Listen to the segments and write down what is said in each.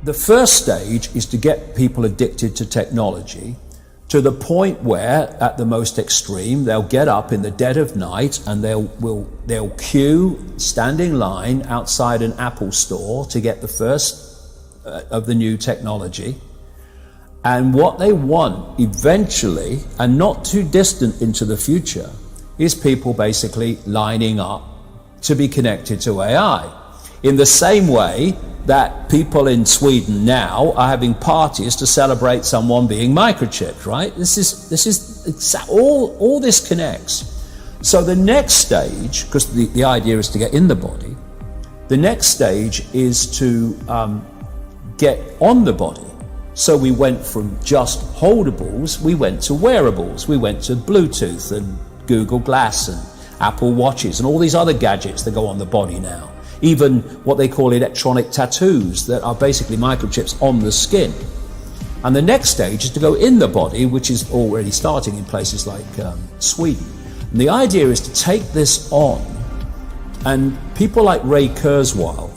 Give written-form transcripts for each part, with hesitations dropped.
the first stage is to get people addicted to technology to the point where, at the most extreme, they'll get up in the dead of night and they'll queue, stand in line outside an Apple store to get the first of the new technology. And what they want eventually, and not too distant into the future, is people basically lining up to be connected to AI. In the same way that people in Sweden now are having parties to celebrate someone being microchipped, right? All this connects. So the next stage, because the idea is to get in the body, the next stage is to get on the body. So we went from just holdables, we went to wearables, we went to Bluetooth and Google Glass and Apple Watches and all these other gadgets that go on the body now. Even what they call electronic tattoos that are basically microchips on the skin. And the next stage is to go in the body, which is already starting in places like Sweden. And the idea is to take this on, and people like Ray Kurzweil,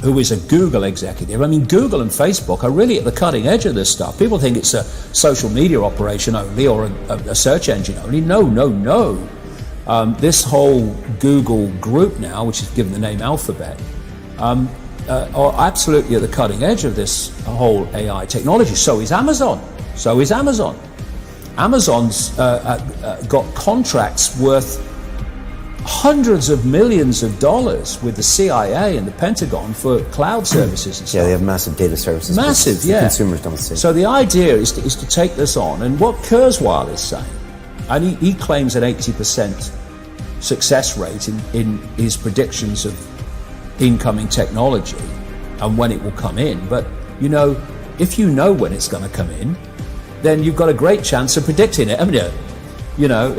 who is a Google executive. I mean, Google and Facebook are really at the cutting edge of this stuff. People think it's a social media operation only or a search engine only. No. This whole Google group now, which is given the name Alphabet, are absolutely at the cutting edge of this whole AI technology. So is Amazon. Amazon's got contracts worth hundreds of millions of dollars with the CIA and the Pentagon for cloud services and stuff. Yeah, they have massive data services. Massive, yeah. Consumers don't see. So the idea is to take this on, and what Kurzweil is saying, and he claims an 80% success rate in his predictions of incoming technology and when it will come in. But, if you know when it's going to come in, then you've got a great chance of predicting it, haven't you?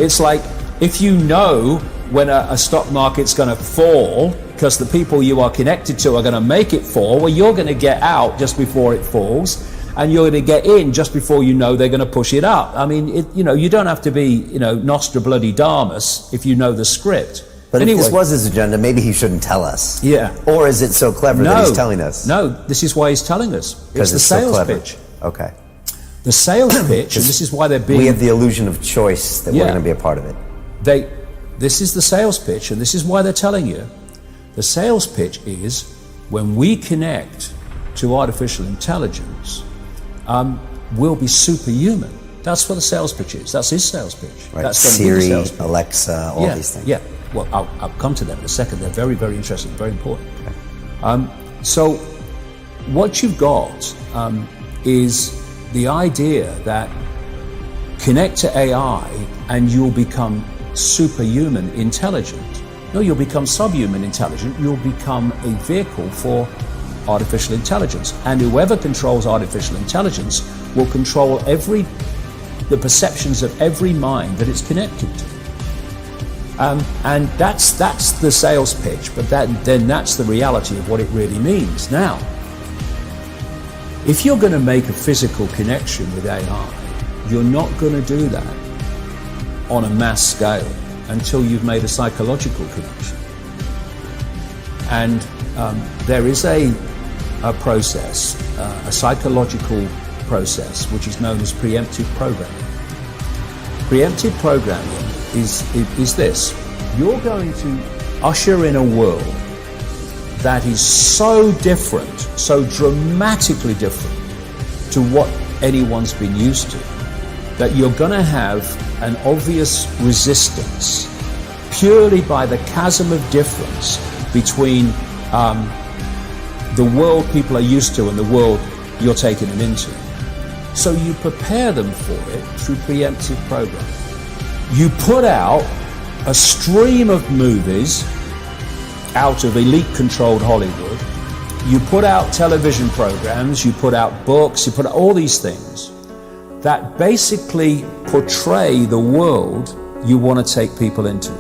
It's like if you know when a stock market's going to fall because the people you are connected to are going to make it fall, well, you're going to get out just before it falls, and you're going to get in just before you know they're going to push it up. I mean, you don't have to be, Nostradamus if you know the script. But anyway, if this was his agenda, maybe he shouldn't tell us. Yeah. Or is it so clever that he's telling us? No, this is why he's telling us. It's the sales pitch. Okay. The sales pitch, and this is why they're being... We have the illusion of choice that we're going to be a part of it. This is the sales pitch, and this is why they're telling you. The sales pitch is when we connect to artificial intelligence, we'll be superhuman. That's what the sales pitch is. That's his sales pitch. Right. That's Siri, Alexa, all these things. Yeah. Well, I'll come to them in a second. They're very, very interesting, very important. Okay. So what you've got is the idea that connect to AI and you'll become superhuman intelligent. No, you'll become subhuman intelligent. You'll become a vehicle for artificial intelligence. And whoever controls artificial intelligence will control the perceptions of every mind that it's connected to. And that's the sales pitch, but then that's the reality of what it really means. Now, if you're going to make a physical connection with AI, you're not going to do that on a mass scale until you've made a psychological connection. And there is a process, a psychological process, which is known as preemptive programming. Preemptive programming is this. You're going to usher in a world that is so different, so dramatically different to what anyone's been used to, that you're going to have an obvious resistance purely by the chasm of difference between the world people are used to and the world you're taking them into. So you prepare them for it through preemptive programming. You put out a stream of movies out of elite-controlled Hollywood. You put out television programs, you put out books, you put out all these things that basically portray the world you want to take people into.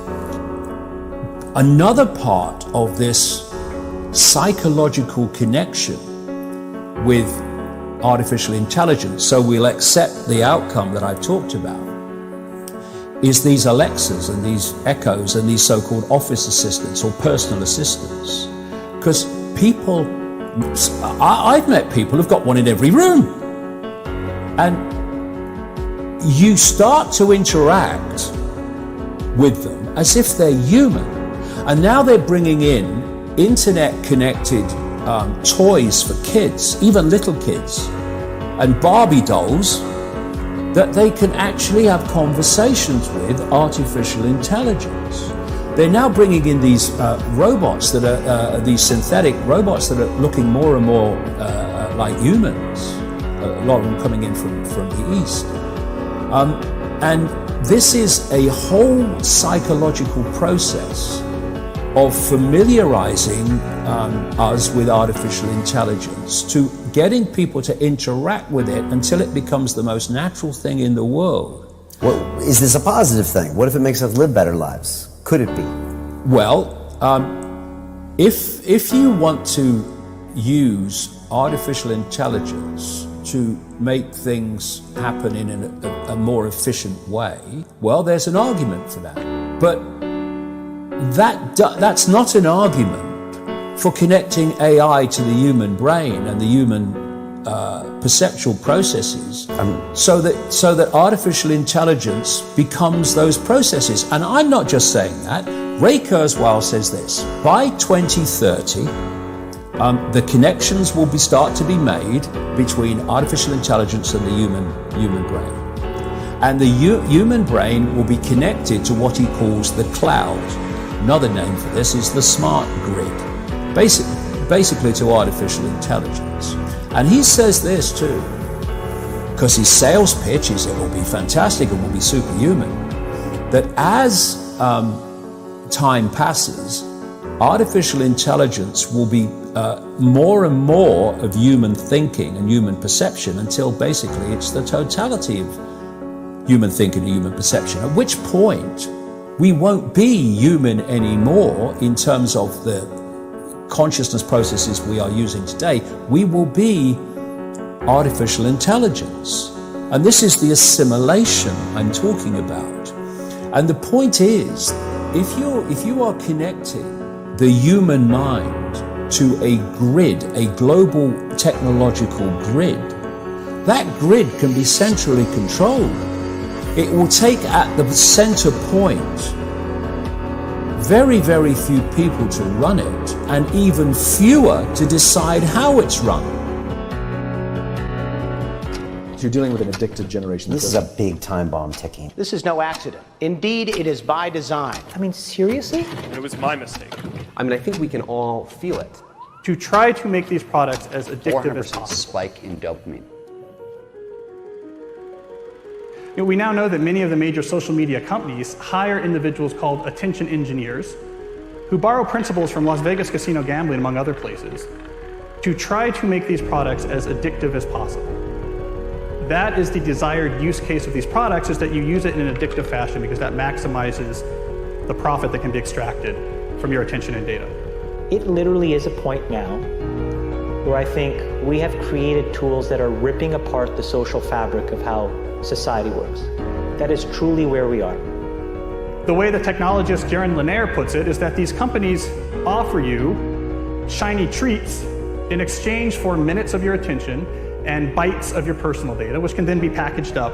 Another part of this psychological connection with artificial intelligence, so we'll accept the outcome that I've talked about, is these Alexas and these Echoes and these so-called office assistants or personal assistants. Because people I've met people who've got one in every room. And you start to interact with them as if they're human. And now they're bringing in internet-connected toys for kids, even little kids, and Barbie dolls that they can actually have conversations with artificial intelligence. They're now bringing in these robots that are these synthetic robots that are looking more and more like humans. A lot of them coming in from the East. And this is a whole psychological process of familiarizing us with artificial intelligence, to getting people to interact with it until it becomes the most natural thing in the world. Well, is this a positive thing? What if it makes us live better lives? Could it be? Well, if you want to use artificial intelligence to make things happen in a more efficient way, well, there's an argument for that. But that's not an argument for connecting AI to the human brain and the human perceptual processes, so that artificial intelligence becomes those processes. And I'm not just saying that. Ray Kurzweil says this: by 2030, the connections will start to be made between artificial intelligence and the human brain. And the human brain will be connected to what he calls the cloud. Another name for this is the smart grid, basically to artificial intelligence. And he says this too, because his sales pitch is it will be fantastic, it will be superhuman, that as time passes, artificial intelligence will be more and more of human thinking and human perception, until basically it's the totality of human thinking and human perception, at which point we won't be human anymore in terms of the consciousness processes we are using today. We will be artificial intelligence. And this is the assimilation I'm talking about. And the point is, if you are connecting the human mind to a grid, a global technological grid, that grid can be centrally controlled. It will take at the center point very, very few people to run it, and even fewer to decide how it's run. You're dealing with an addicted generation. This is a big time bomb ticking. This is no accident. Indeed, it is by design. I mean, seriously? It was my mistake. I mean, I think we can all feel it. To try to make these products as addictive as 400% possible. spike in dopamine. We now know that many of the major social media companies hire individuals called attention engineers who borrow principles from Las Vegas casino gambling, among other places, to try to make these products as addictive as possible. That is the desired use case of these products, is that you use it in an addictive fashion because that maximizes the profit that can be extracted from your attention and data. It literally is a point now where I think we have created tools that are ripping apart the social fabric of how society works. That is truly where we are. The way the technologist Jaron Lanier puts it is that these companies offer you shiny treats in exchange for minutes of your attention and bytes of your personal data, which can then be packaged up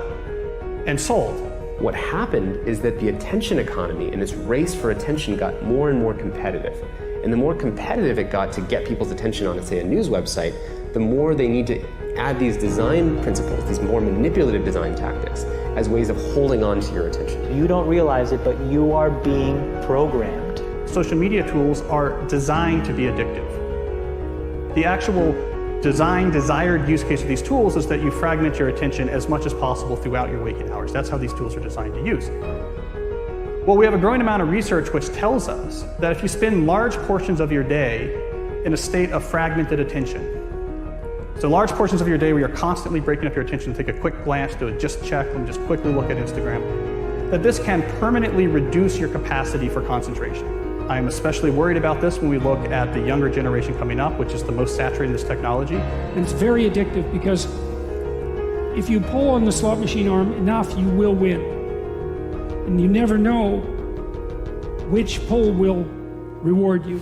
and sold. What happened is that the attention economy and this race for attention got more and more competitive. And the more competitive it got to get people's attention on, say, a news website, the more they need to add these design principles, these more manipulative design tactics, as ways of holding on to your attention. You don't realize it, but you are being programmed. Social media tools are designed to be addictive. The actual desired use case of these tools is that you fragment your attention as much as possible throughout your waking hours. That's how these tools are designed to use. Well, we have a growing amount of research which tells us that if you spend large portions of your day in a state of fragmented attention, so large portions of your day where you're constantly breaking up your attention to take a quick glance, do a just check, and just quickly look at Instagram, that this can permanently reduce your capacity for concentration. I am especially worried about this when we look at the younger generation coming up, which is the most saturated in this technology. And it's very addictive because if you pull on the slot machine arm enough, you will win. And you never know which pull will reward you.